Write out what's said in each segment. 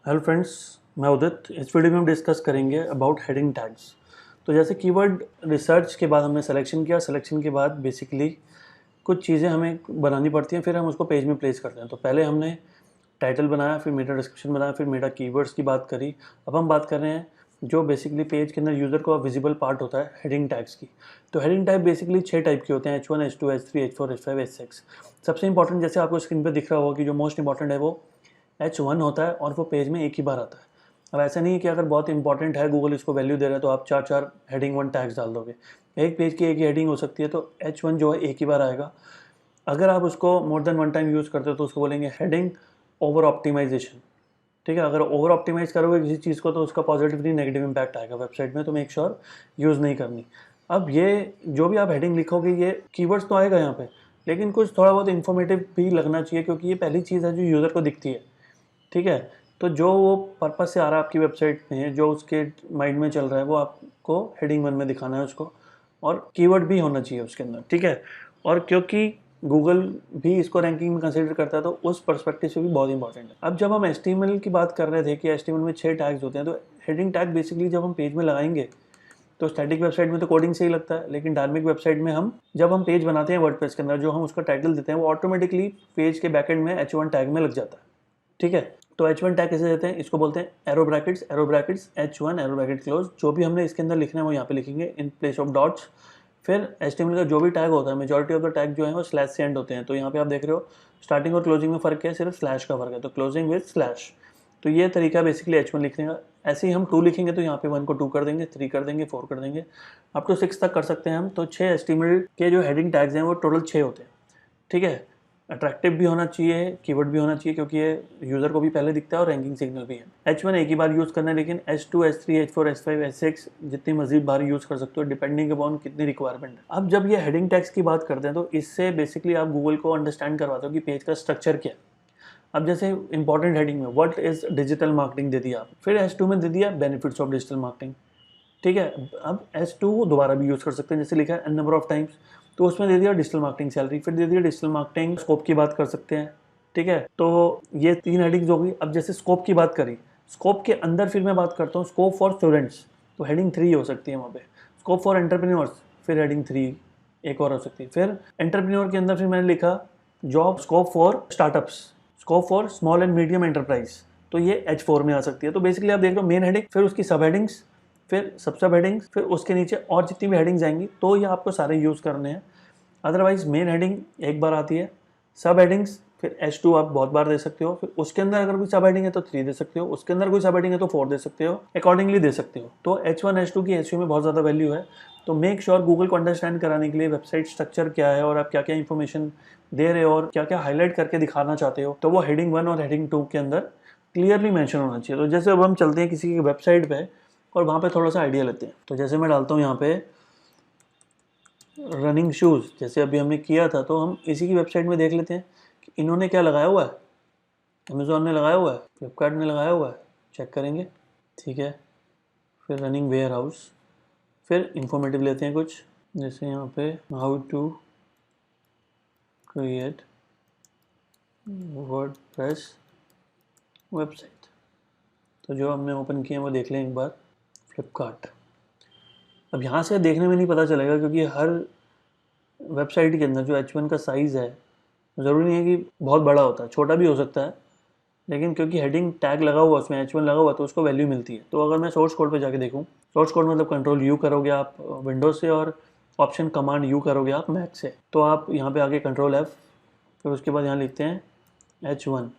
Hello friends, मैं उदित। इस video में हम डिस्कस करेंगे अबाउट हेडिंग टैग्स। तो जैसे कीवर्ड रिसर्च के बाद हमने सिलेक्शन किया, सिलेक्शन के बाद बेसिकली कुछ चीज़ें हमें बनानी पड़ती हैं, फिर हम उसको पेज में प्लेस करते हैं। तो पहले हमने टाइटल बनाया, फिर मेटा डिस्क्रिप्शन बनाया, फिर मेटा कीवर्ड्स की बात करी। अब हम बात कर रहे हैं जो बेसिकली पेज के अंदर यूज़र को विजिबल पार्ट होता है हेडिंग टैग्स की। तो हेडिंग टैग बेसिकली 6 टाइप के होते हैं: H1, H2, H3, H4, H5, H6। सबसे इंपॉर्टेंट, जैसे आपको स्क्रीन पर दिख रहा होगा कि जो मोस्ट इंपॉर्टेंट है वो H1 होता है और वो पेज में एक ही बार आता है। अब ऐसा नहीं है कि अगर बहुत इंपॉर्टेंट है, गूगल इसको वैल्यू दे रहा है, तो आप चार चार हेडिंग वन टैग्स डाल दोगे। एक पेज की एक ही हेडिंग हो सकती है, तो H1 जो है एक ही बार आएगा। अगर आप उसको more than one time use करते हो तो उसको बोलेंगे हेडिंग ओवर ऑप्टिमाइजेशन। ठीक है, अगर ओवर ऑप्टिमाइज करोगे किसी चीज़ को तो उसका पॉजिटिवली नेगेटिव इंपैक्ट आएगा वेबसाइट में, तो मेक श्योर यूज़ नहीं करनी। अब ये जो भी आप हेडिंग लिखोगे, ये कीवर्ड्स तो आएगा यहाँ पे, लेकिन कुछ थोड़ा बहुत इन्फॉर्मेटिव भी लगना चाहिए, क्योंकि ये पहली चीज़ है जो यूज़र को दिखती है। ठीक है, तो जो वो पर्पज़ से आ रहा है आपकी वेबसाइट में, जो उसके माइंड में चल रहा है, वो आपको हेडिंग वन में दिखाना है उसको, और कीवर्ड भी होना चाहिए उसके अंदर। ठीक है, और क्योंकि गूगल भी इसको रैंकिंग में कंसीडर करता है, तो उस पर्सपेक्टिव से भी बहुत इंपॉर्टेंट है। अब जब हम HTML की बात कर रहे थे कि HTML में 6 टैग्स होते हैं, तो हेडिंग टैग बेसिकली जब हम पेज में लगाएंगे तो स्टैटिक वेबसाइट में तो कोडिंग से ही लगता है, लेकिन डायनामिक वेबसाइट में हम जब हम पेज बनाते हैं वर्डप्रेस के अंदर, जो हम उसका टाइटल देते हैं वो ऑटोमेटिकली पेज के बैकएंड में H1 टैग में लग जाता है। ठीक है, तो H1 टैग कैसे देते हैं, इसको बोलते हैं arrow brackets H1 arrow bracket close. जो भी हमने इसके अंदर लिखना है वो यहाँ पे लिखेंगे इन प्लेस ऑफ डॉट्स। फिर HTML का जो भी टैग होता है, मेजॉरिटी ऑफ द टैग जो है वो स्लैश से एंड होते हैं। तो यहाँ पे आप देख रहे हो स्टार्टिंग और क्लोजिंग में फ़र्क है, सिर्फ स्लैश का फ़र्क है, तो क्लोजिंग विद स्लैश। तो ये तरीका बेसिकली H1 लिखने का। ऐसे ही हम 2 लिखेंगे तो यहाँ पे 1 को 2 कर देंगे, 3 कर देंगे, 4 कर देंगे, अप टू 6 तक कर सकते हैं हम। तो 6 HTML के जो हेडिंग टैग्स हैं वो टोटल 6 होते हैं। ठीक है, अट्रैक्टिव भी होना चाहिए, कीवर्ड भी होना चाहिए, क्योंकि ये यूज़र को भी पहले दिखता है और रैंकिंग सिग्नल भी है। H1 एक ही बार यूज़ करना है, लेकिन H2, H3, H4, H5, H6 जितनी मजीद बार यूज़ कर सकते हो, डिपेंडिंग अपॉन कितनी रिक्वायरमेंट है। अब जब ये हेडिंग टैग्स की बात करते हैं, तो इससे बेसिकली आप गूगल को अंडरस्टैंड करवाते हो कि पेज का स्ट्रक्चर क्या है। अब जैसे इंपॉर्टेंट हेडिंग में व्हाट इज डिजिटल मार्केटिंग दे दिया, फिर H2 में दे दिया बेनिफिट्स ऑफ डिजिटल मार्केटिंग। ठीक है, अब H2 दोबारा भी यूज़ कर सकते हैं, जैसे लिखा है नंबर ऑफ टाइम्स, तो उसमें दे दिया डिजिटल मार्केटिंग सैलरी, फिर दे दिया डिजिटल मार्केटिंग स्कोप की बात कर सकते हैं। ठीक है, तो ये 3 हेडिंग्स हो गई। अब जैसे स्कोप की बात करी, स्कोप के अंदर फिर मैं बात करता हूँ स्कोप फॉर स्टूडेंट्स, तो हेडिंग 3 हो सकती है वहाँ पे। स्कोप फॉर एंटरप्रेन्योर्स, फिर हेडिंग 3 एक और हो सकती है। फिर एंटरप्रेन्योर के अंदर फिर मैंने लिखा job scope for startups, scope for small and medium enterprise, तो ये H4 में आ सकती है। तो बेसिकली आप देख लो मेन हेडिंग, फिर उसकी सब हेडिंग्स, फिर सब हेडिंग्स, फिर उसके नीचे और जितनी भी हेडिंग्स आएंगी, तो ये आपको सारे यूज़ करने हैं। अदरवाइज मेन हेडिंग एक बार आती है, सब हेडिंग्स फिर H2 आप बहुत बार दे सकते हो, फिर उसके अंदर अगर कोई सब हेडिंग है तो 3 दे सकते हो, उसके अंदर कोई सब हेडिंग है तो 4 दे सकते हो, अकॉर्डिंगली दे सकते हो। तो H1 H2 की SEO में बहुत ज़्यादा वैल्यू है। तो मेक श्योर गूगल को अंडरस्टैंड कराने के लिए वेबसाइट स्ट्रक्चर क्या है और आप क्या क्या इन्फॉर्मेशन दे रहे हो और क्या क्या हाईलाइट करके दिखाना चाहते हो, तो वो हेडिंग 1 और हेडिंग 2 के अंदर क्लियरली मेंशन होना चाहिए। तो जैसे अब हम चलते हैं किसी की वेबसाइट पे और वहाँ पे थोड़ा सा आइडिया लेते हैं। तो जैसे मैं डालता हूँ यहाँ पे रनिंग शूज़, जैसे अभी हमने किया था, तो हम इसी की वेबसाइट में देख लेते हैं कि इन्होंने क्या लगाया हुआ है। अमेज़ॉन ने लगाया हुआ है, फ्लिपकार्ट ने लगाया हुआ है, चेक करेंगे। ठीक है, फिर रनिंग वेयर हाउस, फिर इंफॉर्मेटिव लेते हैं कुछ, जैसे यहाँ पे how to create WordPress website. तो जो हमने ओपन किया वो देख लें एक बार, फ्लिपकार्ट। अब यहाँ से देखने में नहीं पता चलेगा, क्योंकि हर वेबसाइट के अंदर जो H1 का साइज़ है, ज़रूरी नहीं है कि बहुत बड़ा होता है, छोटा भी हो सकता है, लेकिन क्योंकि हेडिंग टैग लगा हुआ है उसमें H1 लगा हुआ है, तो उसको वैल्यू मिलती है। तो अगर मैं सोर्स कोड पे जाके देखूँ, सोर्स कोड मतलब कंट्रोल यू करोगे आप विंडोज से, और ऑप्शन कमांड यू करोगे आप मैक से, तो आप यहाँ पे आगे कंट्रोल F, फिर उसके बाद यहाँ लिखते हैं H1।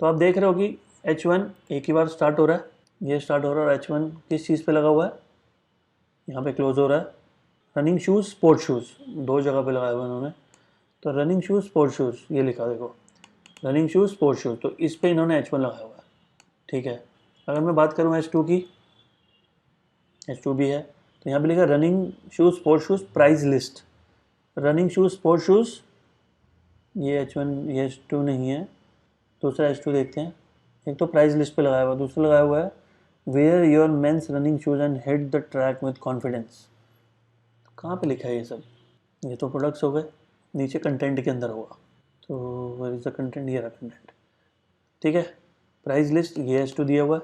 तो आप देख रहे हो कि H1 एक ही बार स्टार्ट हो रहा है, ये स्टार्ट हो रहा है, और H1 किस चीज़ पे लगा हुआ है, यहाँ पे क्लोज हो रहा है। रनिंग शूज़ स्पोर्ट शूज़, दो जगह पे लगाया हुआ है इन्होंने, तो रनिंग शूज़ स्पोर्ट शूज़ ये लिखा देखो, रनिंग शूज़ स्पोर्ट शूज़, तो इस पे इन्होंने H1 लगाया हुआ है। ठीक है, अगर मैं बात करूँ H2 की, H2 भी है, तो यहाँ पे लिखा running shoes sport shoes price list. Running shoes sport shoes, ये H1, ये H2 नहीं है, दूसरा H2 देखते हैं। एक तो प्राइस लिस्ट पे लगाया हुआ है, दूसरा लगाया हुआ है wear your men's running shoes and hit the track with confidence. कहाँ पे लिखा है ये सब, ये तो प्रोडक्ट्स हो गए, नीचे कंटेंट के अंदर होगा, तो वेयर इज़ द कंटेंट, ये रहा कंटेंट। ठीक है, प्राइस लिस्ट ये H2 दिया हुआ है,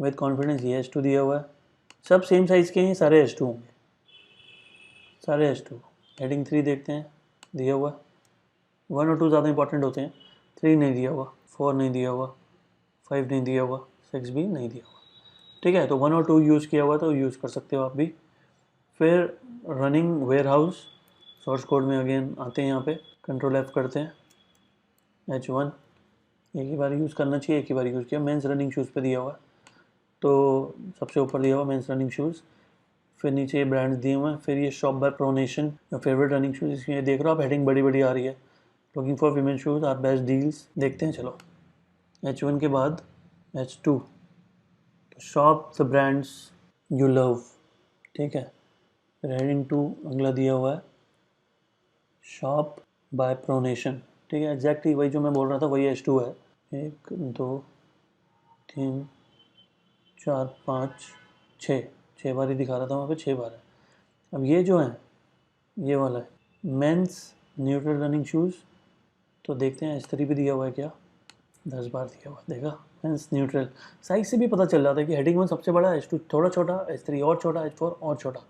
विद कॉन्फिडेंस ये H2 दिया हुआ है, सब सेम साइज़ के हैं, सारे H2 होंगे, सारे H2। हेडिंग 3 देखते हैं, दिया हुआ 1 और 2 ज़्यादा इंपॉर्टेंट होते हैं, 3 नहीं दिया हुआ, 4 नहीं दिया हुआ, 5 नहीं दिया हुआ, 6 भी नहीं दिया हुआ। ठीक है, तो 1 और 2 यूज़ किया हुआ तो यूज़ कर सकते हो आप भी। फिर running ware house, source code में अगेन आते हैं, यहाँ पे कंट्रोल F करते हैं, H1 एक ही बार यूज़ करना चाहिए, एक ही बार यूज़ किया। मेंस रनिंग शूज़ पे दिया हुआ है, तो सबसे ऊपर दिया हुआ मेंस रनिंग शूज़, फिर नीचे ये ब्रांड्स दिए हुए हैं, फिर ये shop by pronation, favourite running shoes, इसमें देख रहे हो आप हेडिंग बड़ी बड़ी आ रही है, looking for women shoes are best deals. देखते हैं चलो, H1 के बाद H2, shop the brands you love. ठीक है, फिर हेडिंग 2 अगला दिया हुआ है शॉप बाय प्रोनेशन। ठीक है, एग्जैक्टली वही जो मैं बोल रहा था वही H2 है। 1 2 3 4 5 6 बार ही दिखा रहा था वहाँ पे, 6 बार है। अब ये जो है ये वाला है मेंस न्यूट्रल रनिंग शूज़, तो देखते हैं H3 भी दिया हुआ है क्या, 10 बार दिया हुआ, देखा मेंस न्यूट्रल। साइज से भी पता चल जाता है कि हेडिंग 1 सबसे बड़ा, H2 थोड़ा छोटा, H3 और छोटा, H4 और छोटा,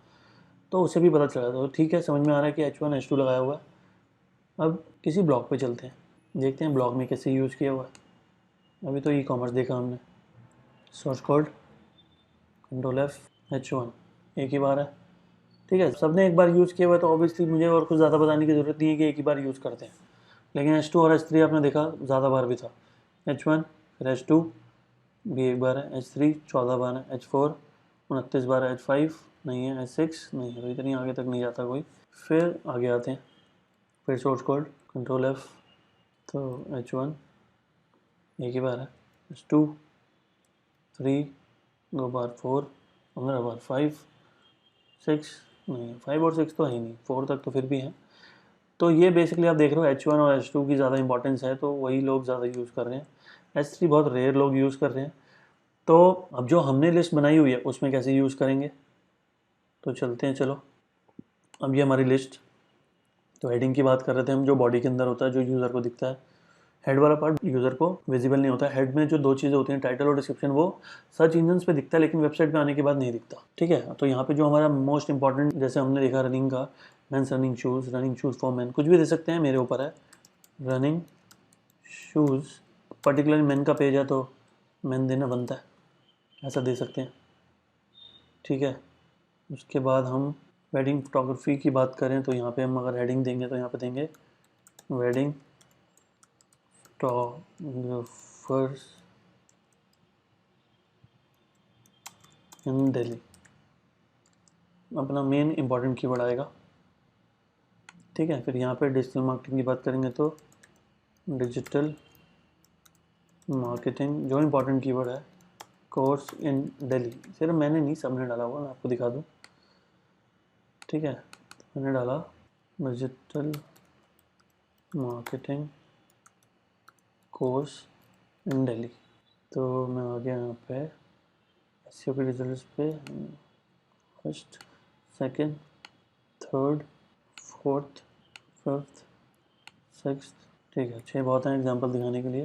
तो उसे भी पता चल जाता है। तो ठीक है, समझ में आ रहा है कि H1 H2 लगाया हुआ है। अब किसी ब्लॉग पे चलते हैं, देखते हैं ब्लॉग में कैसे यूज़ किया हुआ है। अभी तो ई कॉमर्स देखा हमने, source code control F H1 एक ही बार है। ठीक है, सबने एक बार यूज़ किया हुआ है तो ऑब्वियसली मुझे और कुछ ज़्यादा बताने की ज़रूरत नहीं है कि एक ही बार यूज़ करते हैं। लेकिन H2 और H3 आपने देखा ज़्यादा बार भी था, H1 फिर H2 भी एक बार है, H3 14 बार है, H4 29 बार है, H5 नहीं है, H6 नहीं है, तो इतनी आगे तक नहीं जाता कोई। फिर आगे आते हैं, फिर सोर्स कोड कंट्रोल F, तो H1 एक ही बार है, H2 3 2 बार, 4 15 बार, 5 6 नहीं है, 5 और 6 तो है ही नहीं, 4 तक तो फिर भी है। तो ये बेसिकली आप देख रहे हो H1 और H2 की ज़्यादा इंपॉर्टेंस है, तो वही लोग ज़्यादा यूज़ कर रहे हैं। H3 बहुत रेयर लोग यूज़ कर रहे हैं। तो अब जो हमने लिस्ट बनाई हुई है उसमें कैसे यूज़ करेंगे, तो चलते हैं चलो। अब ये हमारी लिस्ट, तो हेडिंग की बात कर रहे थे हम, जो बॉडी के अंदर होता है, जो यूज़र को दिखता है। हेड वाला पार्ट यूज़र को विजिबल नहीं होता है। हेड में जो 2 चीज़ें होती हैं, टाइटल और डिस्क्रिप्शन, वो सर्च इंजन पे दिखता है लेकिन वेबसाइट पे आने के बाद नहीं दिखता। ठीक है, तो यहाँ पे जो हमारा मोस्ट इंपॉर्टेंट, जैसे हमने देखा रनिंग का, men's running shoes for man, कुछ भी दे सकते हैं, मेरे ऊपर है रनिंग शूज़, पर्टिकुलर मैन का पेज है तो मैन देना बनता है, ऐसा दे सकते हैं। ठीक है, उसके बाद हम वेडिंग फोटोग्राफी की बात करें तो यहाँ पे हम अगर हेडिंग देंगे तो यहाँ पे देंगे वेडिंग फोटोग्राफर्स इन दिल्ली, अपना मेन इंपॉर्टेंट कीवर्ड आएगा। ठीक है, फिर यहाँ पे डिजिटल मार्केटिंग की बात करेंगे तो डिजिटल मार्केटिंग जो इंपॉर्टेंट कीवर्ड है, कोर्स इन दिल्ली, सिर्फ मैंने नहीं सबने डाला हुआ, मैं आपको दिखा दूँ। ठीक है, मैंने डाला digital marketing course in Delhi, तो मैं आ गया यहाँ पे एसईओ के रिजल्ट्स पे, first second third fourth fifth sixth. ठीक है, 6 बहुत हैं एग्जांपल दिखाने के लिए।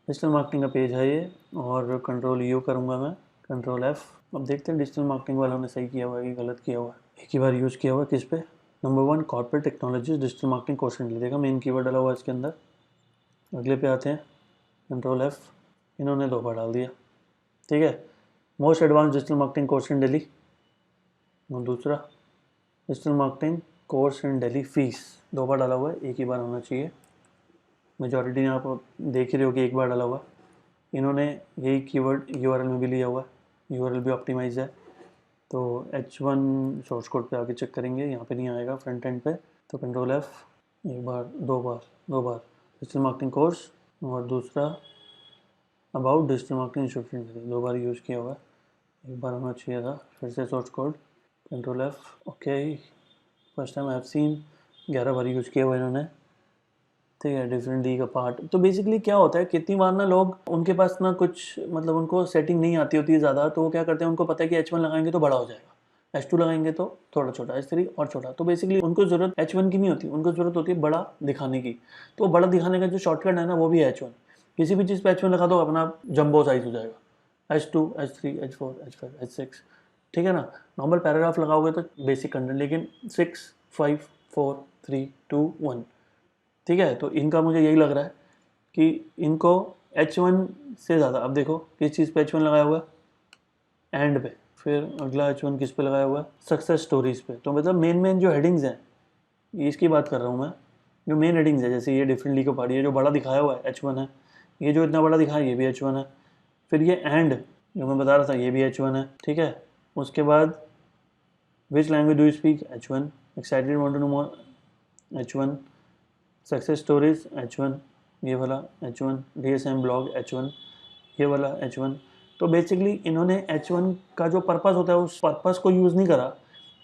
डिजिटल मार्केटिंग का पेज है ये, और कंट्रोल यू करूँगा मैं, कंट्रोल F। अब देखते हैं डिजिटल मार्केटिंग वालों ने सही किया हुआ है कि गलत किया हुआ है। एक ही बार यूज़ किया हुआ है किस पे, number 1 corporate technologies digital marketing course के लिए, देखा मेन कीवर्ड डाला हुआ है इसके अंदर। अगले पे आते हैं कंट्रोल F, इन्होंने 2 बार डाल दिया। ठीक है, most advance digital marketing course in Delhi, और दूसरा digital marketing course in Delhi fees, 2 बार डाला हुआ है, एक ही बार होना चाहिए। मेजॉरिटी आप देख ही रहे हो कि एक बार डाला हुआ। इन्होंने यही कीवर्ड यूआरएल में भी लिया हुआ है, यूआरएल भी ऑप्टिमाइज है। तो H1 सोर्स कोड पे आके चेक करेंगे, यहाँ पे नहीं आएगा फ्रंट एंड पे, तो कंट्रोल F, एक बार 2 बार डिजिटल मार्केटिंग कोर्स, और दूसरा about digital marketing institute, 2 bar use किया हुआ है, एक बार होना चाहिए था। फिर से source code control F, okay, first time I have seen, 11 bar use किया हुआ इन्होंने। ठीक है, डिफरेंट डी का पार्ट, तो बेसिकली क्या होता है, कितनी बार ना लोग, उनके पास ना कुछ मतलब उनको सेटिंग नहीं आती होती है ज़्यादा, तो वो क्या करते हैं, उनको पता है कि H1 लगाएंगे तो बड़ा हो जाएगा, H2 लगाएंगे तो थोड़ा छोटा, H3 और छोटा, तो बेसिकली उनको ज़रूरत H1 की नहीं होती, उनको ज़रूरत होती है बड़ा दिखाने की। तो बड़ा दिखाने का जो शॉर्टकट है ना, वो भी है H1। किसी भी चीज़ पे H1 लगा दो, अपना जंबो साइज हो जाएगा, H2, H3, H4, H5, H6, ठीक है ना। नॉर्मल पैराग्राफ लगाओगे तो बेसिक कंटेंट, लेकिन 6, 5, 4, 3, 2, 1, ठीक है। तो इनका मुझे यही लग रहा है कि इनको H1 से ज़्यादा, अब देखो किस चीज़ पे H1 लगाया हुआ है, एंड पे, फिर अगला H1 किस पे लगाया हुआ है, सक्सेस स्टोरीज पे। तो मतलब मेन जो हेडिंग्स हैं, इसकी बात कर रहा हूँ मैं, जो मेन हेडिंग्स है, जैसे ये डिफरेंटली को पढ़ी है, जो बड़ा दिखाया हुआ है H1 है, ये जो इतना बड़ा दिखाया है ये भी H1 है, फिर ये एंड जो मैं बता रहा था ये भी H1 है, ठीक है। उसके बाद which language do you speak, H1, excited want to know more, H1, success stories H1, ये वाला H1, DSM ब्लॉग H1, ये वाला H1। तो बेसिकली इन्होंने H1 का जो पर्पस होता है उस पर्पस को यूज़ नहीं करा,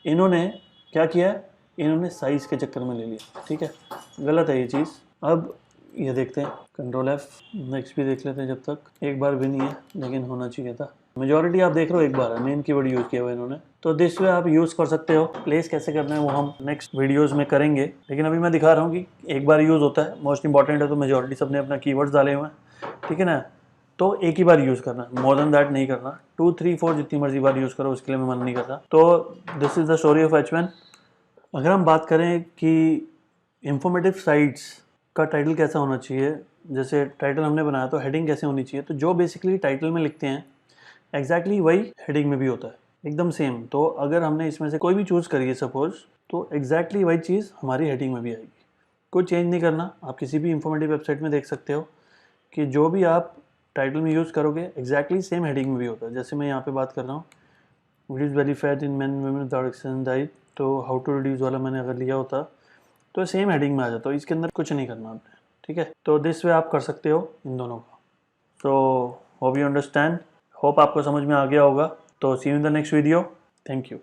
इन्होंने क्या किया, इन्होंने साइज़ के चक्कर में ले लिया, ठीक है। गलत है ये चीज़। अब ये देखते हैं, Ctrl+F, नेक्स्ट भी देख लेते हैं, जब तक एक बार भी नहीं है लेकिन होना चाहिए था। मेजॉरिटी आप देख रहे हो एक बार है, मेन कीवर्ड यूज़ किया हुआ है इन्होंने। तो दिस वे आप यूज़ कर सकते हो। प्लेस कैसे करना है वो हम नेक्स्ट वीडियोस में करेंगे, लेकिन अभी मैं दिखा रहा हूँ कि एक बार यूज़ होता है, मोस्ट इंपॉर्टेंट है। तो मेजॉरिटी सबने अपना कीवर्ड्स डाले हुए हैं, ठीक है ना। तो एक ही बार यूज़ करना है, मोर देन दैट नहीं करना। 2, 3, 4 जितनी मर्जी बार यूज़ करो, उसके लिए मैं मन नहीं करता। तो this is the story of H1। अगर हम बात करें कि इंफॉर्मेटिव साइट्स का टाइटल कैसा होना चाहिए, जैसे टाइटल हमने बनाया तो हेडिंग कैसे होनी चाहिए, तो जो बेसिकली टाइटल में लिखते हैं एग्जैक्टली वही हेडिंग में भी होता है, एकदम सेम। तो अगर हमने इसमें से कोई भी चूज़ करी है सपोज, तो एग्जैक्टली वही चीज़ हमारी हेडिंग में भी आएगी, कोई चेंज नहीं करना। आप किसी भी इंफॉर्मेटिव वेबसाइट में देख सकते हो कि जो भी आप टाइटल में यूज़ करोगे एग्जैक्टली सेम हेडिंग में भी होता है। जैसे मैं यहाँ पे बात कर रहा हूँ, reduce belly fat in man women without exercise diet, तो हाउ टू रिड्यूस वाला मैंने अगर लिया होता तो सेम हेडिंग में आ जाता, तो इसके अंदर कुछ नहीं करना आपने, ठीक है। तो दिस वे आप कर सकते हो इन दोनों का। So hope you understand, hope आपको समझ में आ गया होगा। तो see you in the next video, thank you.